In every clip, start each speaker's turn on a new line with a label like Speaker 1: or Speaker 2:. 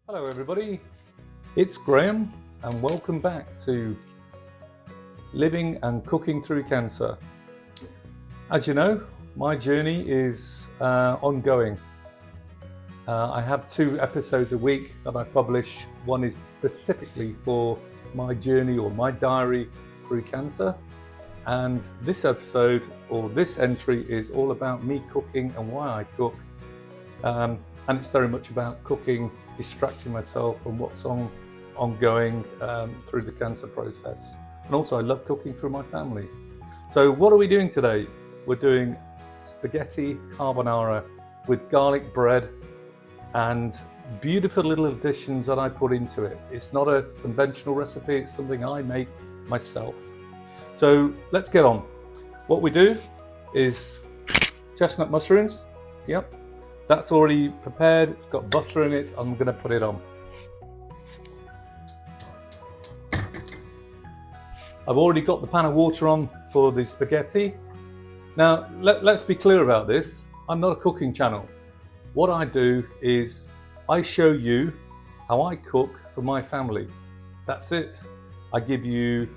Speaker 1: Hello everybody, it's Graham and welcome back to Living and Cooking Through Cancer. As you know, my journey is ongoing. I have 2 episodes a week that I publish. One is specifically for my journey or my diary through cancer. And this episode or this entry is all about me cooking and why I cook. And it's very much about cooking, distracting myself from what's ongoing through the cancer process. And also I love cooking for my family. So what are we doing today? We're doing spaghetti carbonara with garlic bread and beautiful little additions that I put into it. It's not a conventional recipe, it's something I make myself. So let's get on. What we do is chestnut mushrooms. Yep. That's already prepared, it's got butter in it, I'm going to put it on. I've already got the pan of water on for the spaghetti. Now, let's be clear about this. I'm not a cooking channel. What I do is I show you how I cook for my family. That's it. I give you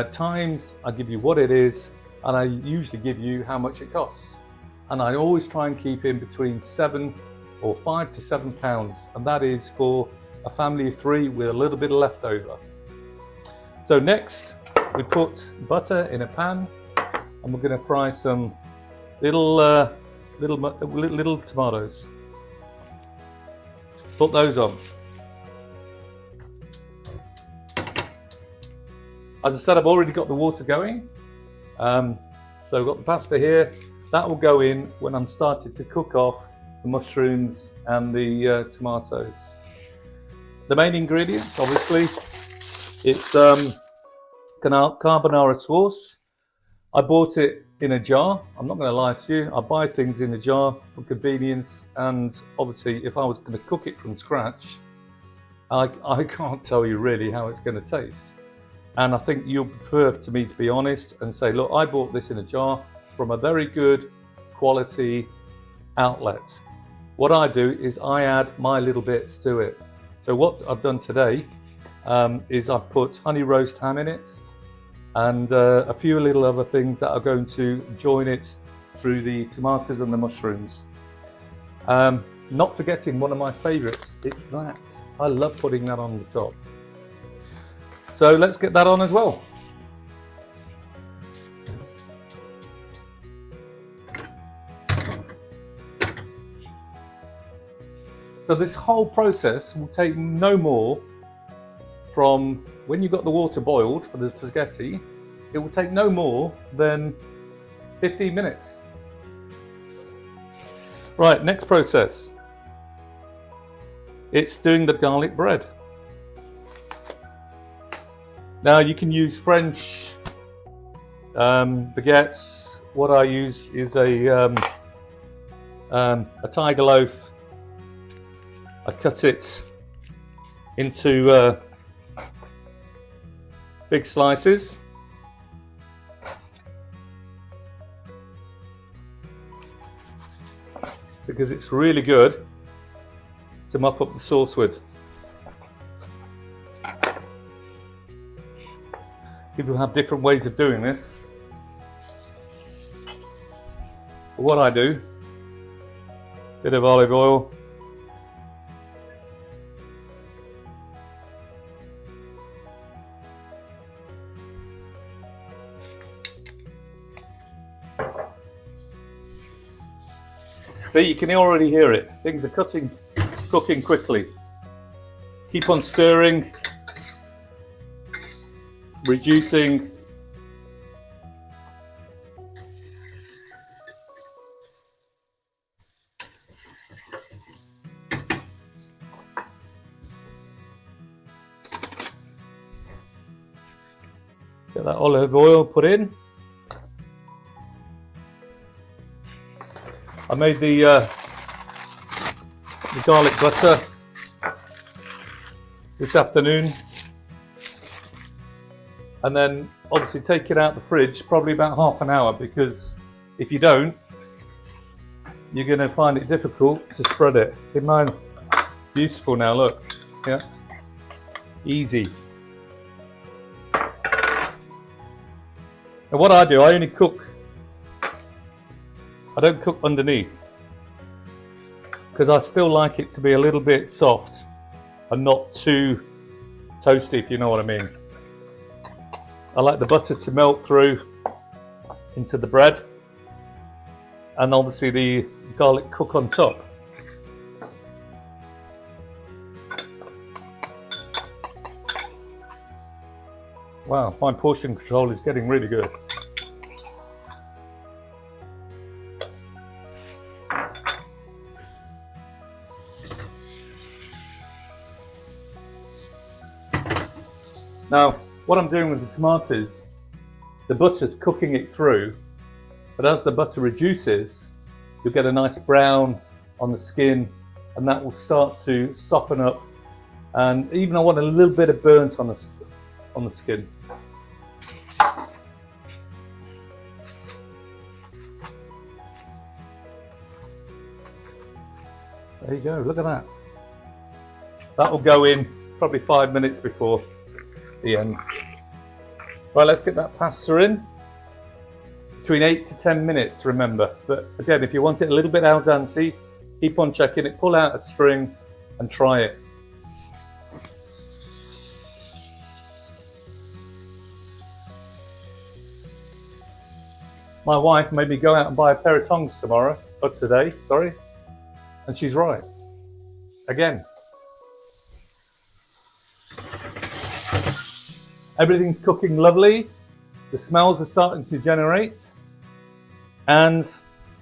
Speaker 1: times, I give you what it is, and I usually give you how much it costs. And I always try and keep in between 5 to 7 pounds, and that is for a family of 3 with a little bit of leftover. So next, we put butter in a pan, and we're going to fry some little tomatoes. Put those on. As I said, I've already got the water going. So I've got the pasta here. That will go in when I'm starting to cook off the mushrooms and the tomatoes. The main ingredients, obviously, it's carbonara sauce. I bought it in a jar. I'm not going to lie to you. I buy things in a jar for convenience, and obviously if I was going to cook it from scratch, I can't tell you really how it's going to taste. And I think you'll prefer to me to be honest and say, look, I bought this in a jar from a very good quality outlet. What I do is I add my little bits to it. So what I've done today is I've put honey roast ham in it and a few little other things that are going to join it through the tomatoes and the mushrooms. Not forgetting one of my favorites, it's that. I love putting that on the top. So let's get that on as well. So this whole process will take no more from when you've got the water boiled for the spaghetti, it will take no more than 15 minutes. Right, next process. It's doing the garlic bread. Now you can use French baguettes. What I use is a tiger loaf. I cut it into big slices. Because it's really good to mop up the sauce with. People have different ways of doing this. But what I do, bit of olive oil. See, you can already hear it. Things are cooking quickly. Keep on stirring, reducing. Get that olive oil put in. I made the garlic butter this afternoon, and then obviously take it out the fridge probably about half an hour, because if you don't, you're going to find it difficult to spread it. See, beautiful now, look. Yeah, easy. And what I do, I only cook, I don't cook underneath, because I still like it to be a little bit soft and not too toasty, if you know what I mean. I like the butter to melt through into the bread, and obviously the garlic cook on top. Wow, my portion control is getting really good. Now, what I'm doing with the tomatoes, the butter's cooking it through, but as the butter reduces, you'll get a nice brown on the skin, and that will start to soften up. And even I want a little bit of burnt on the skin. There you go, look at that. That will go in probably 5 minutes before the end. Right, let's get that pasta in. Between 8 to 10 minutes, remember. But again, if you want it a little bit al dente, keep on checking it, pull out a string and try it. My wife made me go out and buy a pair of tongs today, sorry. And she's right. Again. Everything's cooking lovely. The smells are starting to generate. And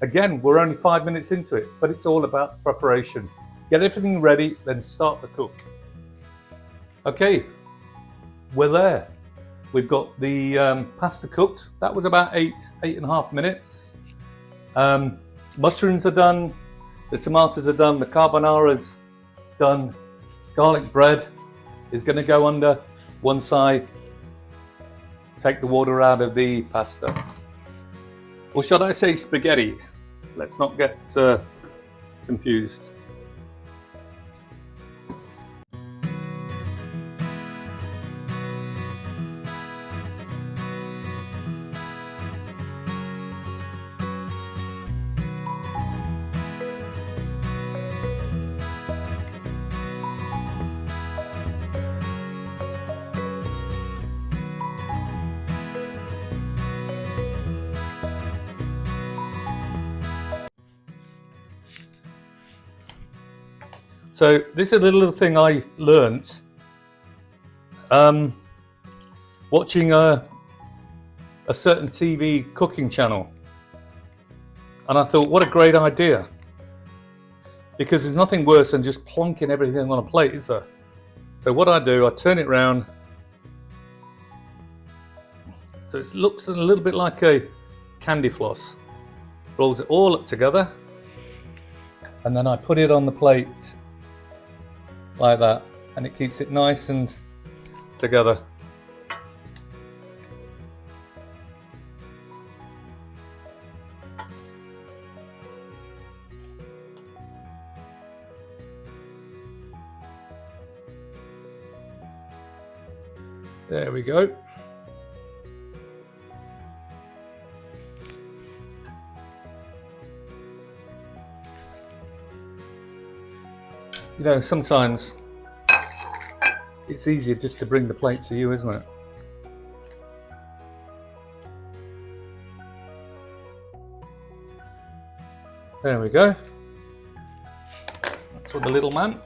Speaker 1: again, we're only 5 minutes into it, but it's all about preparation. Get everything ready, then start the cook. Okay, we're there. We've got the pasta cooked. That was about 8.5 minutes. Mushrooms are done. The tomatoes are done. The carbonara's done. Garlic bread is going to go under one side. Take the water out of the pasta. Or should I say spaghetti? Let's not get confused. So this is a little thing I learnt watching a certain TV cooking channel, and I thought, what a great idea, because there's nothing worse than just plonking everything on a plate, is there? So what I do, I turn it round so it looks a little bit like a candy floss, rolls it all up together, and then I put it on the plate like that, and it keeps it nice and together. There we go. You know, sometimes it's easier just to bring the plate to you, isn't it? There we go. That's for the little man.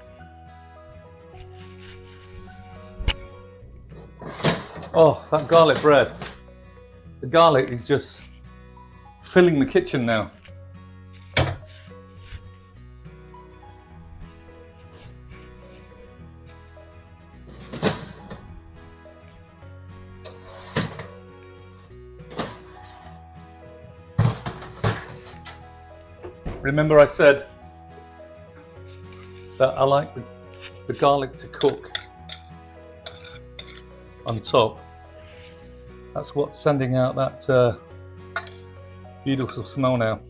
Speaker 1: Oh, that garlic bread. The garlic is just filling the kitchen now. Remember I said that I like the garlic to cook on top. That's what's sending out that beautiful smell now.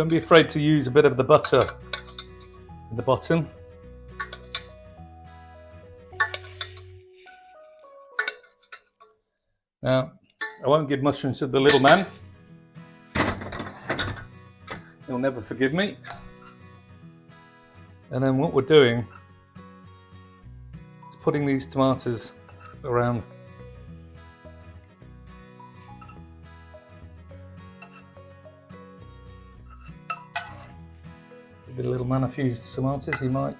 Speaker 1: Don't be afraid to use a bit of the butter at the bottom. Now, I won't give mushrooms to the little man. He'll never forgive me. And then what we're doing is putting these tomatoes around. Give the little man a few tomatoes, he might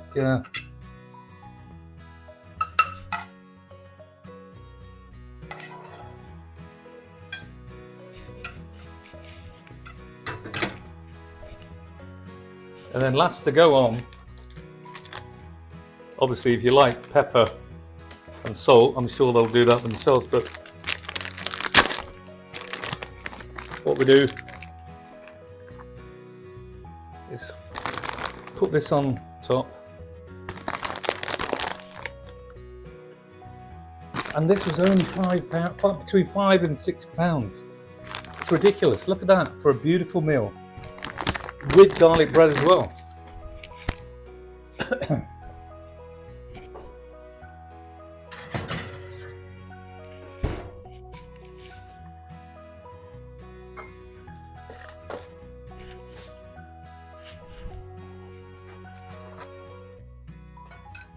Speaker 1: And then last to go on, obviously if you like pepper and salt, I'm sure they'll do that themselves, but what we do is put this on top, and this was only £5, between £5 and £6. It's ridiculous. Look at that for a beautiful meal with garlic bread as well.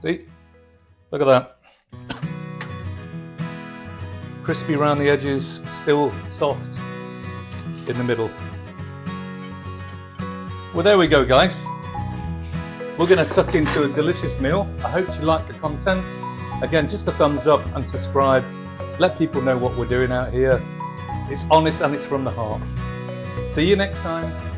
Speaker 1: See, look at that. Crispy around the edges, still soft in the middle. Well, there we go, guys. We're going to tuck into a delicious meal. I hope you like the content. Again, just a thumbs up and subscribe. Let people know what we're doing out here. It's honest and it's from the heart. See you next time.